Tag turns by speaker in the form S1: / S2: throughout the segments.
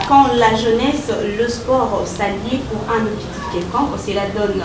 S1: quand la jeunesse, le sport s'allie pour un objectif quelconque, cela donne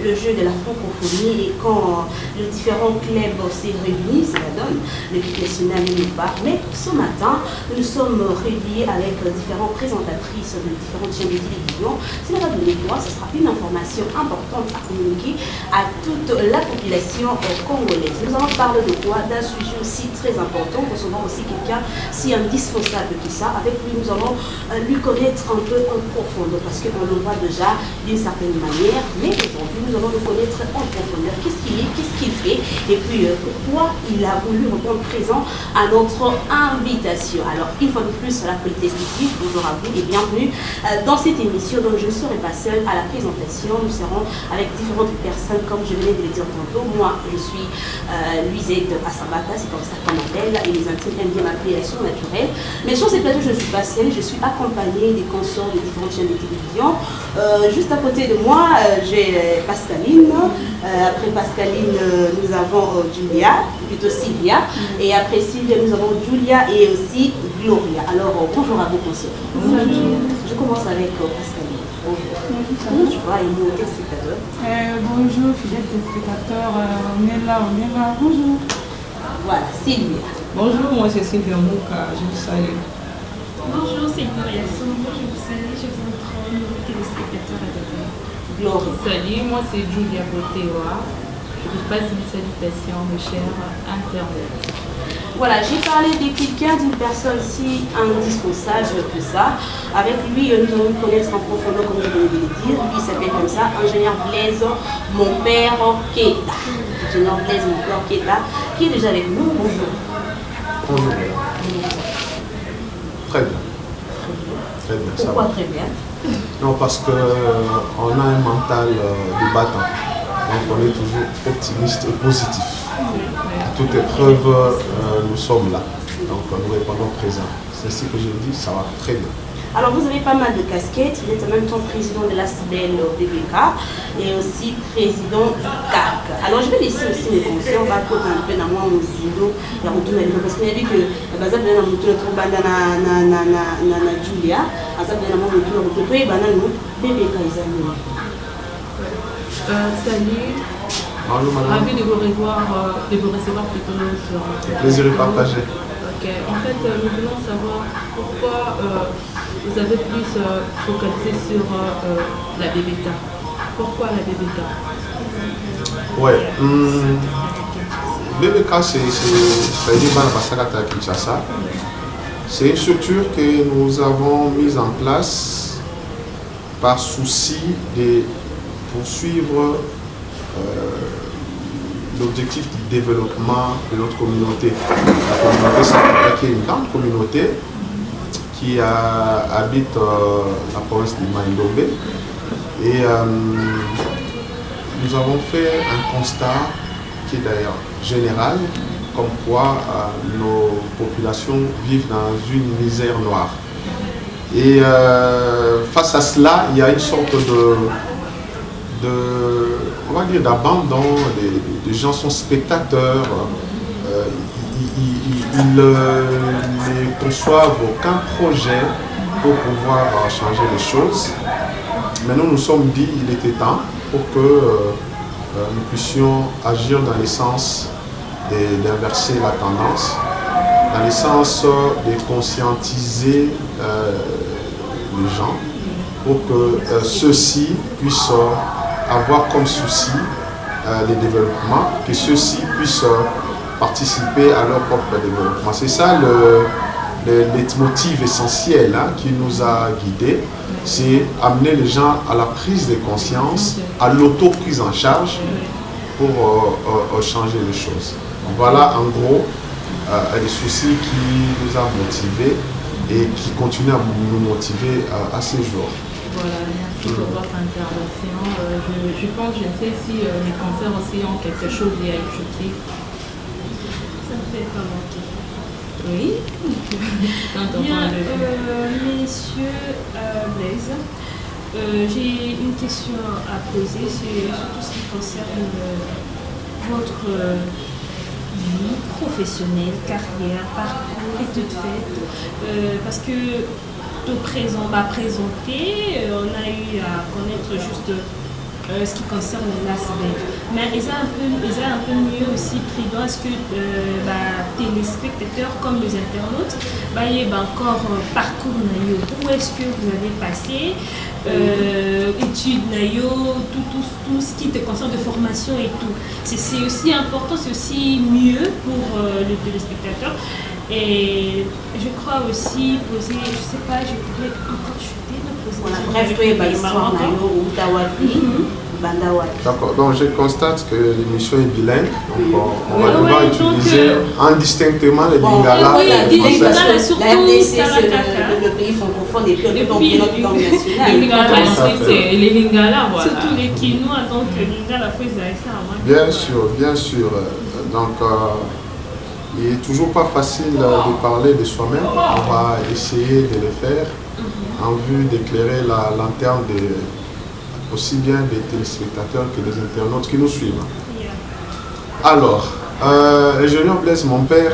S1: le jeu de la francophonie et quand les différents clubs s'est réunis, cela donne l'équipe nationale nulle part. Mais ce matin, nous sommes réunis avec différentes présentatrices de différentes chaînes de télévision. Cela va donner quoi? Ce sera une information importante à communiquer à toute la population congolaise. Nous allons parler de quoi? D'un sujet aussi très important, recevant aussi quelqu'un si indispensable que ça. Avec lui, nous allons lui connaître un peu en profondeur parce qu'on le voit déjà d'une certaine manière, mais aujourd'hui, nous allons le connaître en profondeur. Qu'est-ce qu'il est, qu'est-ce qu'il fait et puis pourquoi il a voulu répondre présent à notre invitation. Alors, une fois de plus, la Polytechnique, bonjour à vous et bienvenue dans cette émission. Donc, je ne serai pas seule à la présentation. Nous serons avec différentes personnes, comme je venais de le dire tantôt. Moi, je suis Luisette Asabata, c'est comme ça qu'on m'appelle, et les intimes aiment bien m'appeler Action Naturelle. Mais sur ces plateaux, je ne suis pas seule, je suis accompagnée des consorts de différentes chaînes de télévision. Juste à côté de moi, j'ai Pascaline. Après Pascaline, nous avons Julia, plutôt Sylvia. Et après Sylvia, nous avons Julia et aussi Gloria. Alors, bonjour à vos consorts. Bonjour. Je commence avec Pascaline. Bonjour. Comment tu vas, et nous, téléspectateurs?
S2: Bonjour, fidèles téléspectateurs. On est là. Bonjour.
S1: Voilà, Sylvia.
S3: Bonjour, moi c'est Sylvia Mouka, je vous salue.
S4: Bonjour, c'est Gloria Sombo, je vous salue, je vous retrouve nos téléspectateurs à demain.
S1: Gloria.
S5: Salut, moi c'est Julia Botewa. Je vous passe une salutation, mes chers internautes.
S1: Voilà, j'ai parlé de quelqu'un, d'une personne si indispensable que ça. Avec lui, nous allons le connaître en profondeur, comme je venais de le dire. Lui, il s'appelle comme ça, ingénieur Blaise, mon père Keta. Ingénieur Blaise, mon père Keta, qui est déjà avec nous. Bonjour.
S6: Bonjour. Très bien. Très bien.
S1: Pourquoi
S6: ça va.
S1: très bien?
S6: Non, parce qu'on a un mental de battant. Donc on est toujours optimiste et positif. À toute épreuve, nous sommes là. Donc nous répondons présent. C'est ce que je dis, ça va très bien.
S1: Alors vous avez pas mal de casquettes, vous êtes en même temps président de l'ASBEL BBK et aussi président du CAC. Alors je vais laisser aussi mes conseils, on va côté un peu dans moi au Zindo, parce qu'il y a dit que Baza bien dans notre banda na Julia, Baza bien dans mon retour et banano BBK Isabelle.
S5: Salut.
S6: Bonjour madame.
S5: Ravi de vous revoir, de vous recevoir plutôt sur.
S6: Plaisir est partagé.
S5: Ok. En fait, nous voulons savoir pourquoi vous avez plus focalisé sur la BBK. Pourquoi la BBK?
S6: Ouais. BBK, c'est une structure que nous avons mise en place par souci de poursuivre l'objectif du développement de notre communauté. La communauté Sankoka, qui est une grande communauté qui habite la province de Maïlobé. Et nous avons fait un constat qui est d'ailleurs général, comme quoi nos populations vivent dans une misère noire. Et face à cela, il y a une sorte on va dire d'abandon, les gens sont spectateurs, ils ne conçoivent aucun projet pour pouvoir changer les choses. Mais nous nous sommes dit qu'il était temps pour que nous puissions agir dans le sens d'inverser la tendance, dans le sens de conscientiser les gens pour que ceux-ci puissent avoir comme souci le développement, que ceux-ci puissent participer à leur propre développement. C'est ça le leitmotiv essentiel qui nous a guidés, c'est amener les gens à la prise de conscience, à l'auto-prise en charge pour changer les choses. Voilà en gros les soucis qui nous ont motivés et qui continuent à nous motiver à ces jours.
S5: Voilà, merci pour votre intervention. Je pense, je ne sais si mes concerts aussi ont quelque chose à ajouter.
S4: Ça ne fait pas manquer.
S5: Oui.
S4: Bien, messieurs Blaise, j'ai une question à poser sur tout ce qui concerne votre vie professionnelle, carrière, parcours et toute faite. Parce que présenter, on a eu à connaître juste ce qui concerne l'ASBEF. Mais ils ont un peu mieux aussi pris dans ce que téléspectateurs comme les internautes, il y a encore parcours naïo. Où est-ce que vous avez passé études naïo, tout ce qui te concerne de formation et tout. C'est aussi important, c'est aussi mieux pour le téléspectateur. Et je crois aussi poser, je sais pas, je pourrais encore chuter,
S1: bref, tu es l'histoire naïo ou Dawapi.
S6: D'accord, donc je constate que l'émission est bilingue, donc on va devoir utiliser indistinctement les lingala
S4: et
S6: le français.
S1: Surtout la RDC, c'est le pays francophone et puis notre langue nationale.
S5: Les lingala, voilà.
S4: Surtout les Quinois, donc lingala, faut ça.
S6: Bien sûr. Donc, il n'est toujours pas facile de parler de soi-même. On va essayer de le faire en vue d'éclairer la lanterne aussi bien des téléspectateurs que des internautes qui nous suivent. Alors, l'ingénieur Blaise, mon père,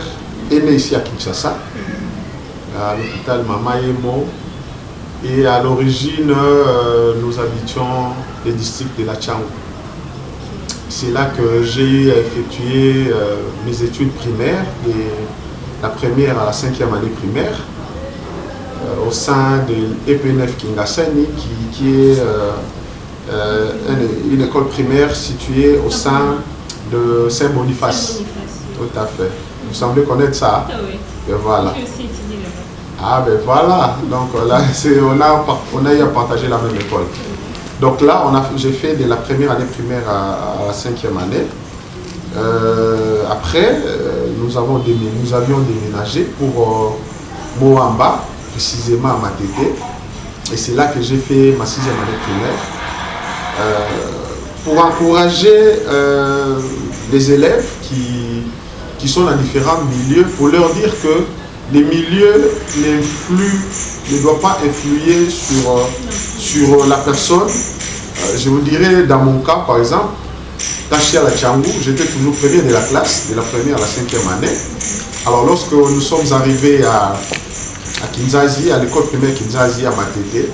S6: est né ici à Kinshasa, à l'hôpital Mamayemo, et à l'origine, nous habitions les districts de la Tchangou. C'est là que j'ai effectué mes études primaires, de la première à la 5e année primaire, au sein de l'EPNF Kingasani, qui est une école primaire située au sein de Saint-Boniface. Tout à fait. Vous semblez connaître ça. Et voilà. Ah ben voilà. Donc là, on a eu à partager la même école. Donc là, j'ai fait de la première année primaire à la 5e année. Après, nous avions déménagé pour Moamba, précisément à Matete. Et c'est là que j'ai fait ma 6e année primaire. Pour encourager les élèves qui sont dans différents milieux, pour leur dire que les milieux ne doivent pas influer sur la personne. Je vous dirais, dans mon cas, par exemple, quand je suis à la Tchangou, j'étais toujours premier de la classe, de la première à la 5e année. Alors lorsque nous sommes arrivés à Kinzazi, à l'école primaire Kinzazi à Matete,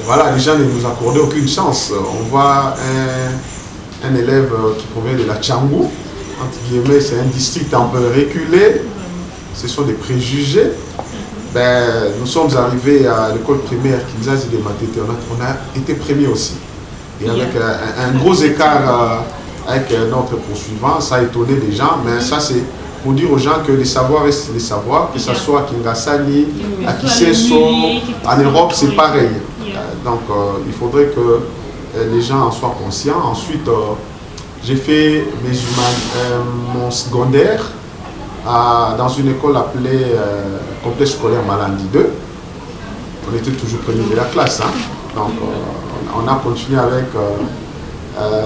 S6: voilà, les gens ne nous accordaient aucune chance. On voit un élève qui provient de la Tchangou, entre guillemets, c'est un district un peu reculé, ce sont des préjugés. Nous sommes arrivés à l'école primaire Kinzazi de Matete, on a été premiers aussi. Et avec un gros écart avec notre poursuivant, ça a étonné les gens, mais ça c'est pour dire aux gens que les savoirs restent les savoirs, que ce soit à Kingasani, à Kiseso, en Europe c'est pareil. Donc il faudrait que les gens en soient conscients. Ensuite, j'ai fait mon secondaire dans une école appelée Complexe scolaire Malandi 2. On était toujours premier de la classe. Hein. Donc on a continué avec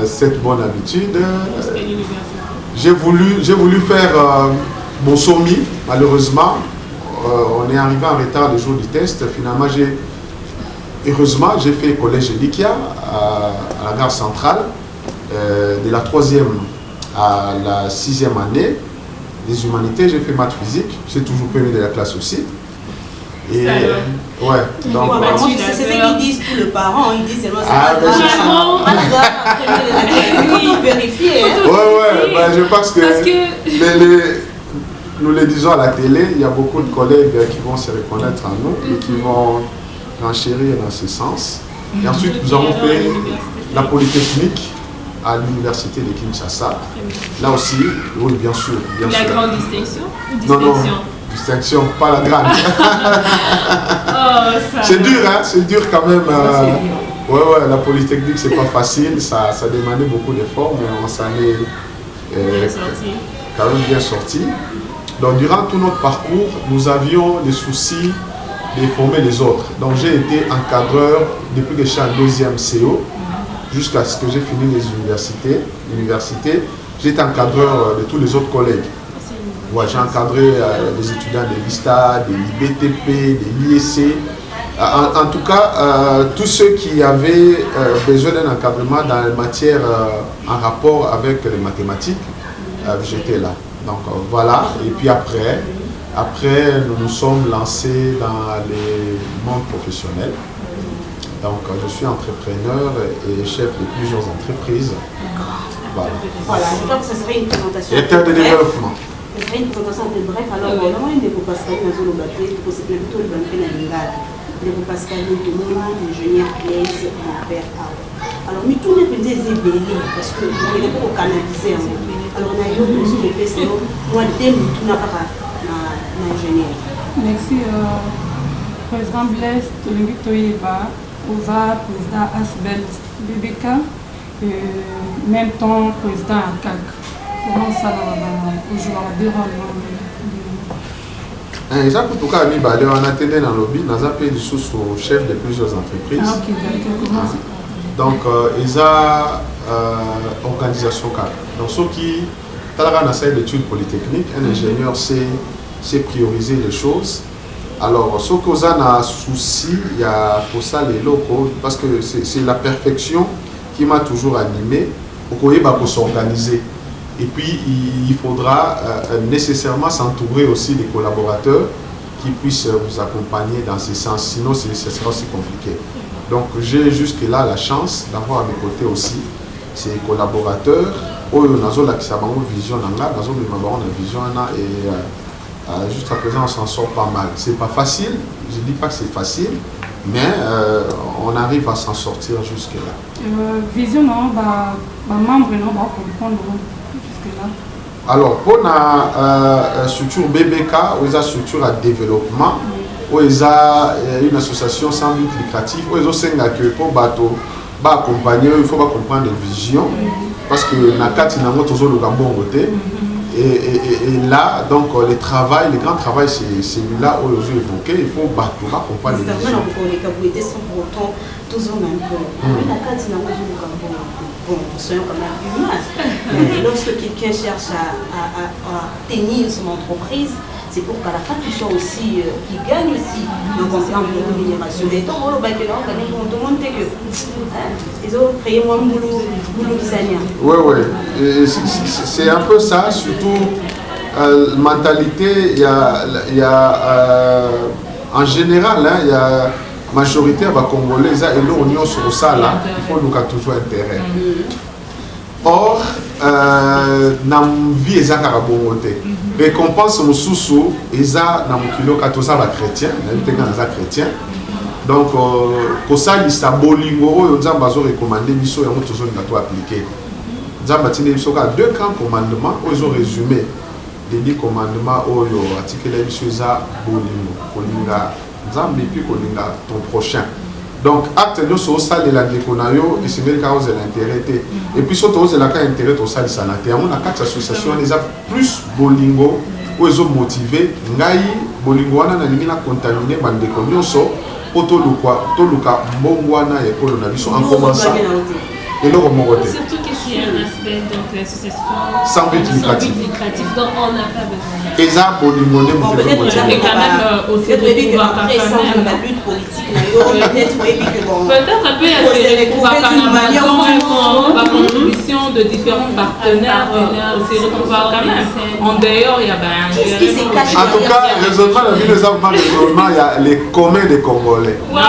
S6: cette bonne habitude. J'ai voulu faire mon SOMI, malheureusement. On est arrivé en retard le jour du test. Finalement, heureusement, j'ai fait collège Elikia à la gare centrale, de la 3e à la 6e année des humanités. J'ai fait maths physique, j'ai toujours premier de la classe aussi. Et ouais, donc
S1: c'est ce qu'ils disent tous les parents, ils disent seulement ça. Il vérifier.
S6: Ouais, je pense que nous le disons à la télé, il y a beaucoup de collègues qui vont se reconnaître en nous et qui vont renchérir dans ce sens. Et ensuite, nous avons fait la Polytechnique à l'université de Kinshasa. Là aussi, oui, bien sûr.
S4: La grande distinction ou
S6: distinction? Non, distinction, pas la grande. C'est dur, hein, c'est dur quand même. La Polytechnique, c'est pas facile, ça demandait beaucoup d'efforts, mais on s'en est quand même bien sorti. Donc, durant tout notre parcours, nous avions des soucis de former les autres. Donc, j'ai été encadreur depuis que je suis en 2e CO jusqu'à ce que j'ai fini les universités. J'étais encadreur de tous les autres collègues. Ouais, j'ai encadré les étudiants de l'ISTA, de l'IBTP, de l'IEC. En tout cas, tous ceux qui avaient besoin d'un encadrement dans les matières en rapport avec les mathématiques, j'étais là. Donc voilà, et puis après, Après, nous nous sommes lancés dans les mondes professionnels. Donc, je suis entrepreneur et chef de plusieurs entreprises.
S1: Voilà, je crois que ce serait une présentation.
S6: Directeur de développement.
S1: Ce serait une présentation un peu bref. Alors, normalement, il ne faut pas se faire dans le bateau, il faut se faire plutôt le bateau dans l'ingade. Il ne faut pas se faire tout le monde, l'ingénieur Blaise, mon père. Alors, nous tous les petits ébélés, parce que nous ne pouvons pas canaliser. Alors, on a eu une chose de PCO, moi, dès que nous n'avons pas l'ingénieur.
S2: Merci, président Blaise, Tolingi Toyeba, Oza, président Asbel BBK, même temps président ACAC. Comment ça va aujourd'hui?
S6: Eza kutuka mibale wana tende na lobby naza pe lisusu chef de plusieurs entreprises.
S2: Ah, ok, d'accord.
S6: Donc eza organisation kaka. Donc ceux qui talaka na salle d'études polytechnique, un ingénieur sait prioriser les choses. Alors ceux qui ont un souci, il y a pour ça les locaux parce que c'est la perfection qui m'a toujours animé pour qu'on s'organiser. Et puis, il faudra nécessairement s'entourer aussi des collaborateurs qui puissent vous accompagner dans ce sens. Sinon, ce sera aussi compliqué. Donc, j'ai jusque-là la chance d'avoir à mes côtés aussi ces collaborateurs. Et jusqu'à présent, on s'en sort pas mal. C'est pas facile. Je ne dis pas que c'est facile. Mais on arrive à s'en sortir jusque-là.
S2: Vision, non, membre, non, comprendre.
S6: Alors, pour la structure BBK, ou la structure à développement, ou une association sans but lucratif, ou ils ont pour bateau, accompagner, il faut comprendre les visions, parce que Nakati n'a pas toujours le bon côté. Et là, donc, le grand travail, c'est celui-là où ils ont évoqué, il faut comprendre les visions.
S1: Bon, soyons quand même humains. Lorsque quelqu'un cherche à tenir son entreprise, c'est pour qu'à la fin, il soit aussi, qu'il gagne aussi en termes de rémunération. Mais tant que tout le monde sait que ils ont créé moins de boulot designer.
S6: Oui. C'est un peu ça, surtout mentalité, il y a en général, il y a majorité à Congolais et l'union sur ça là, il faut nous toujours intérêt. Or, na vie eza kaka bongo te. Récompense mosusu eza na mokilo katoza ba chrétien, na bitenga na chrétien. Donc kosali sa bolingo oyo nzamba azo recommander biso yango tozolinga to appliquer. Nzamba tine biso ka deux grands commandements oyo résumé les 10 commandements oyo article biso eza bolingo kolinga nzambe puis kolinga ton prochain. Donc acte de so sali la dekonayo et c'est même cause de l'intérêt et puis surtout c'est la cas intérêt au sali santé on a quatre associations les a plus bolingo ou ils ont motivé ngai bolingo wana na limina contaminer bande konyoso otoluka mbongwana et pour na biso en commençant et le remonter
S4: surtout que c'est un aspect donc l'association
S6: sans but lucratif
S4: donc on n'a pas besoin
S6: et ça bolingo ne vous
S1: peut-être
S4: mais quand même aussi
S1: de après sans la lutte politique peut-être
S5: la contribution de différents partenaires aussi retrouver quand même en dehors il y a
S6: en tout cas raisonnement la vie des enfants raisonnement il y a les communs des Congolais
S5: non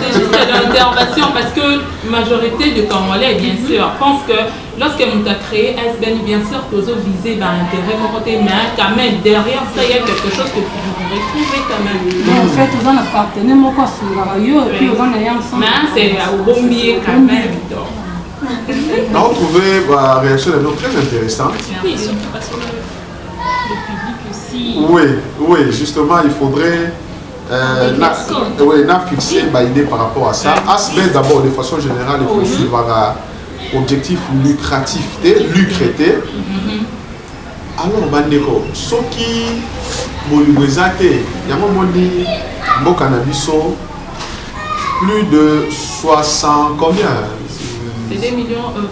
S5: c'est juste l'intervention parce que majorité de Congolais bien sûr pense que lorsque nous avons créé SBN bien sûr que vous visez l'intérêt mais quand même derrière ça il y a quelque chose que vous retrouvez quand même
S2: en fait vous en appartenez mon corps sur la et puis vous en ayez ensemble
S5: c'est au bon milieu quand même
S6: on a trouvé la réaction de nous très intéressante.
S4: Oui, surtout parce que le public aussi.
S6: Oui, justement, il faudrait fixer une idée par rapport à ça. Aspect d'abord, de façon générale, il faut suivre un objectif lucratif, lucratif. Alors, Bandeko, ce qui il y a un moment dit, plus de 60, combien?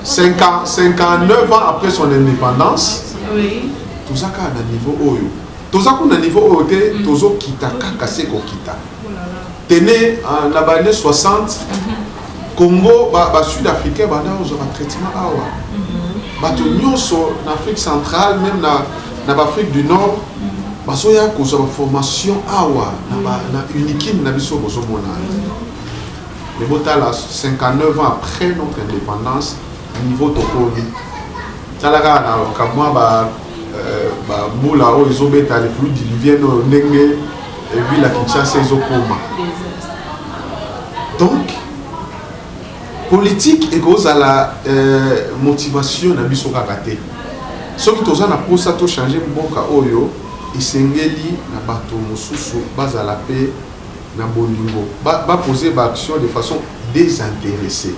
S6: 59 ans après son indépendance,
S5: oui.
S6: Tout ça à un niveau oyo. Tout ça à un niveau oyo, tout ça kita kakase ko kita. Tenez en l'année 60, Congo, sud-africain, banda aux traitement awa. Bato nyonso en Afrique centrale, même en Afrique du Nord, basoya kozwa formation awa na uniquine na biso bozomona mais botala 59 ans après notre indépendance niveau tokomi talaka na kamwa mbula oyo ezobeta les plus diluviennes oyo ndenge ville ya Kinshasa ezokoma. Donc politique ekozala motivation na biso kaka te soki toza na posa to changer mboka oyo esengeli na bato mosusu bazala pe na bolingo ba poser ba action de façon désintéressée.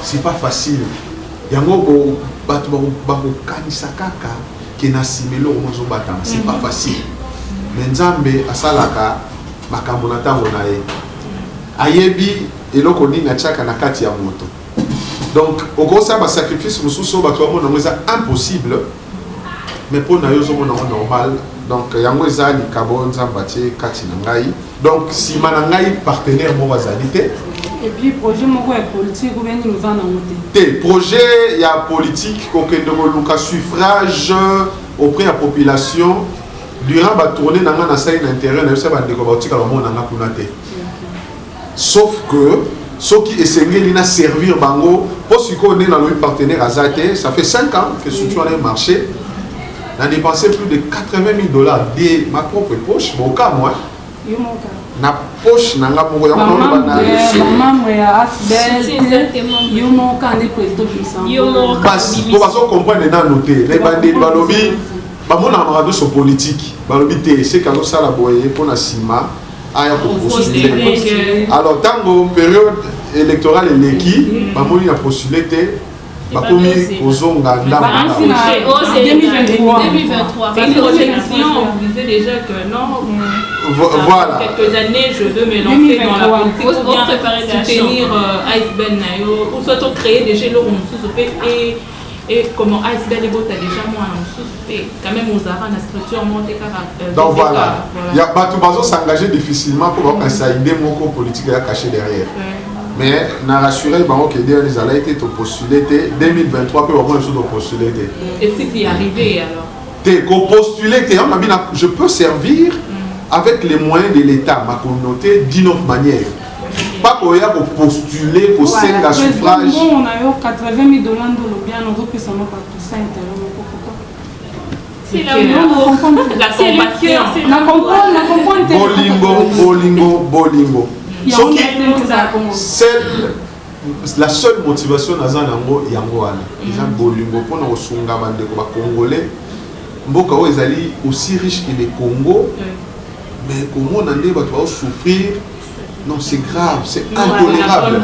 S6: C'est pas facile yango bato bakokanisa kaka ke na simelo mozo batama c'est pas facile mais nzambe asalaka makambo na tango na ye ayebi eloko nini atiaka na kati ya moto. Donc okosa ba sacrifice mosusu bato bamona ngo eza impossible mais pour na yo zomona ngo normal. Donc yango eza likabo nzambe atie kati na ngai. Donc sima na ngai partenaire mo bazali te.
S2: Et puis projet moko ya politique ou bien nous en avons
S6: des projets ya politique kokende koluka suffrage auprès de la population durant la tournée dans l'intérieur na yose bandeko baotika ba mona nga kuna te. Sauf que ceux qui essaient de servir bango pour ce qu'on est dans le partenaire Azate, ça fait 5 ans que je suis dans le marché. On a dépensé plus de $80 000 de ma propre poche, mon cas moi. Na poche nanga moko ya
S2: maman ya Asbel yo mon cas ne président Bissau
S6: parce que bazo comprendre na noter les bandits balobi ba mona marado so politique balobi te c'est quand ça la boye pour na sima aya ko postuler. Alors tango période électorale eleki ba moni na postuler te ba komi kozonga ndamba
S4: c'est 2023 une projection on disait déjà que non.
S6: Voilà.
S5: Quelques années, je veux me lancer dans la politique pour bien soutenir Icebel Nayo, ou soit créer des gélos et comment Icebel et Bota déjà moi quand même aux arts, la structure montée caractère.
S6: Donc voilà, il y a pas tout s'engager difficilement pour que ça ait des mots politiques à cacher derrière. Mais n'a rassuré que les allaient été postulés 2023 que vraiment ils sont postulés.
S5: Et si c'est arrivé alors?
S6: T'es postulé, je peux servir avec les moyens de l'État, ma communauté, d'une autre manière. Pas qu'on y a postuler, pour faire un suffrage.
S2: On a eu $80 000 de bien, on veut que ça n'a pas tout ça.
S4: C'est la
S6: compassion. Bolingo. La seule motivation dans Zanango et Yangoana, ils ont bolingo pour nous sunga bandeko ba congolais. Mboka o ezali aussi riche que les Congo. Mais comment on a dit va souffrir? Non, c'est grave, c'est intolérable.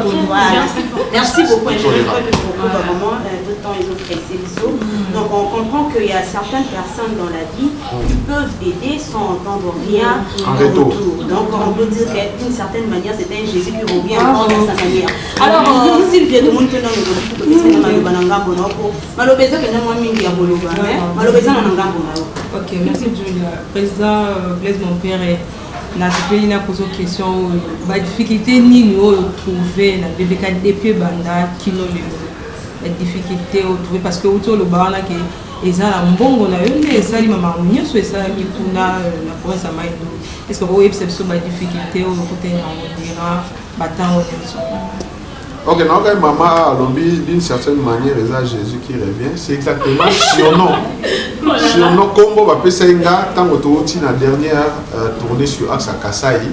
S1: Merci beaucoup. Je crois que pour vraiment de temps ils ont pressé les eaux. Donc on comprend qu'il y a certaines personnes dans la vie qui peuvent aider sans entendre rien en retour. Donc on peut dire d'une certaine manière c'est un Jésus qui revient encore dans sa manière. Alors s'il vient de monter dans le
S3: ok, merci Julia. Président Blaise mon père na topeli na poser question ba difficulté nini o trouver na BBK depuis banda kino lelo la difficulté o trouver parce que autour le bana ke ezala mbongo na yo ne ezali mama nyonso ezala mikuna na province ya Maïdo. Est-ce que vous avez perception ba difficulté au côté na Ondira batango nyonso?
S6: Ok, donc maman lobby d'une certaine manière Jésus qui revient, c'est exactement surnom. Surnom combo va passer un gars tant que tu la dernière tournée sur Axe à Kasaï.